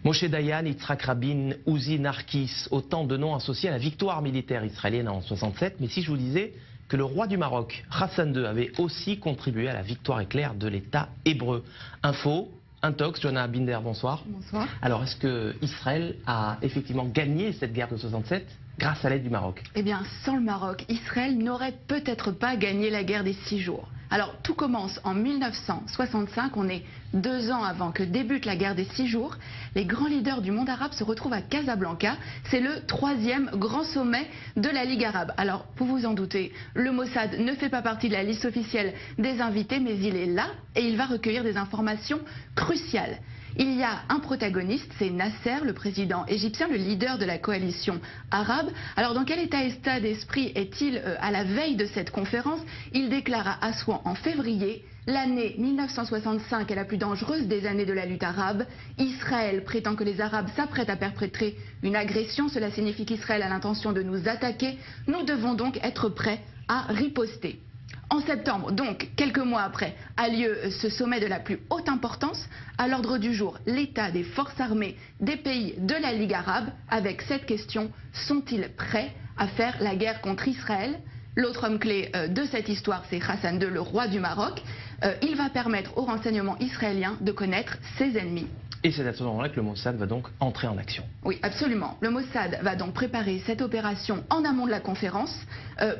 Moshe Dayan, Yitzhak Rabin, Uzi Narkis, autant de noms associés à la victoire militaire israélienne en 67. Mais si je vous disais que le roi du Maroc, Hassan II, avait aussi contribué à la victoire éclair de l'État hébreu. Info, Intox, Johanna Binder, bonsoir. Bonsoir. Alors, est-ce que Israël a effectivement gagné cette guerre de 67 grâce à l'aide du Maroc? Eh bien, sans le Maroc, Israël n'aurait peut-être pas gagné la guerre des 6 jours. Alors, tout commence en 1965, on est 2 ans avant que débute la guerre des 6 jours. Les grands leaders du monde arabe se retrouvent à Casablanca. C'est le 3e grand sommet de la Ligue arabe. Alors, vous vous en doutez, le Mossad ne fait pas partie de la liste officielle des invités, mais il est là et il va recueillir des informations cruciales. Il y a un protagoniste, c'est Nasser, le président égyptien, le leader de la coalition arabe. Alors dans quel état d'esprit est-il à la veille de cette conférence? Il déclare à Assouan en février: l'année 1965 est la plus dangereuse des années de la lutte arabe. Israël prétend que les Arabes s'apprêtent à perpétrer une agression. Cela signifie qu'Israël a l'intention de nous attaquer. Nous devons donc être prêts à riposter. En septembre, donc quelques mois après, a lieu ce sommet de la plus haute importance. À l'ordre du jour, l'état des forces armées des pays de la Ligue arabe, avec cette question: sont-ils prêts à faire la guerre contre Israël? L'autre homme clé de cette histoire, c'est Hassan II, le roi du Maroc. Il va permettre aux renseignements israéliens de connaître ses ennemis. Et c'est à ce moment-là que le Mossad va donc entrer en action. Oui, absolument. Le Mossad va donc préparer cette opération en amont de la conférence.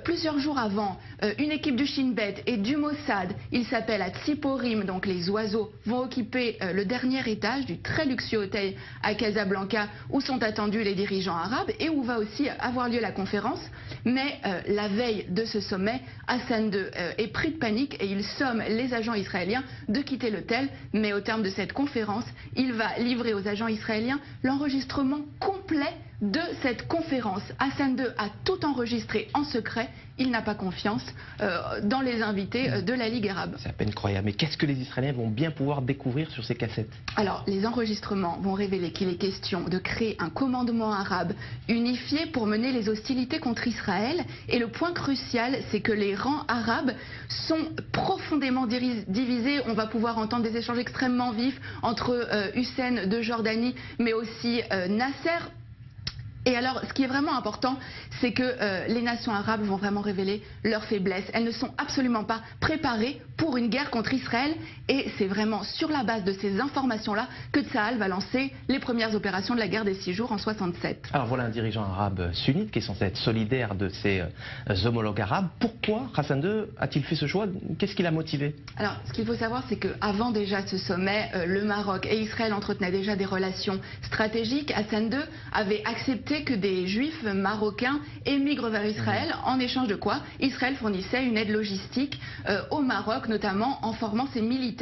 Plusieurs jours avant, une équipe du Shin Bet et du Mossad, il s'appelle à Tsiporim, donc les oiseaux, vont occuper le dernier étage du très luxueux hôtel à Casablanca où sont attendus les dirigeants arabes et où va aussi avoir lieu la conférence. Mais la veille de ce sommet, Hassan II est pris de panique et il somme les agents israéliens de quitter l'hôtel. Mais au terme de cette conférence, il va livrer aux agents israéliens l'enregistrement complet de cette conférence. Hassan II a tout enregistré en secret. Il n'a pas confiance dans les invités de la Ligue arabe. C'est à peine croyable. Mais qu'est-ce que les Israéliens vont bien pouvoir découvrir sur ces cassettes? Alors, les enregistrements vont révéler qu'il est question de créer un commandement arabe unifié pour mener les hostilités contre Israël. Et le point crucial, c'est que les rangs arabes sont profondément divisés. On va pouvoir entendre des échanges extrêmement vifs entre Hussein de Jordanie, mais aussi Nasser. Et alors, ce qui est vraiment important, c'est que les nations arabes vont vraiment révéler leurs faiblesses. Elles ne sont absolument pas préparées pour une guerre contre Israël. Et c'est vraiment sur la base de ces informations-là que Tsahal va lancer les premières opérations de la guerre des 6 jours en 67. Alors voilà un dirigeant arabe sunnite qui est censé être solidaire de ses homologues arabes. Pourquoi Hassan II a-t-il fait ce choix? Qu'est-ce qui l'a motivé? Alors, ce qu'il faut savoir, c'est qu'avant déjà ce sommet, le Maroc et Israël entretenaient déjà des relations stratégiques. Hassan II avait accepté que des juifs marocains émigrent vers Israël, en échange de quoi Israël fournissait une aide logistique au Maroc, notamment en formant ses militaires.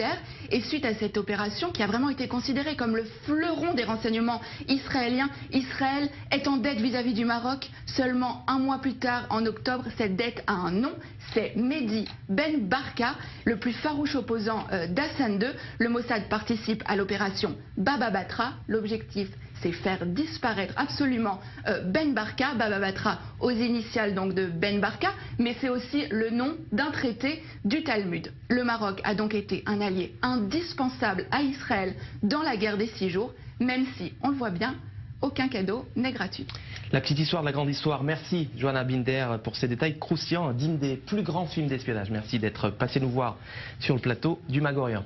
Et suite à cette opération qui a vraiment été considérée comme le fleuron des renseignements israéliens, Israël est en dette vis-à-vis du Maroc. Seulement un mois plus tard, en octobre, cette dette a un nom, c'est Mehdi Ben Barka, le plus farouche opposant d'Hassan II. Le Mossad participe à l'opération Baba Batra. L'objectif, c'est faire disparaître absolument Ben Barka, Baba Batra aux initiales donc de Ben Barka, mais c'est aussi le nom d'un traité du Talmud. Le Maroc a donc été un allié indispensable à Israël dans la guerre des 6 jours, même si, on le voit bien, aucun cadeau n'est gratuit. La petite histoire de la grande histoire. Merci Johanna Binder pour ces détails croustillants, dignes des plus grands films d'espionnage. Merci d'être passé nous voir sur le plateau du Magorien.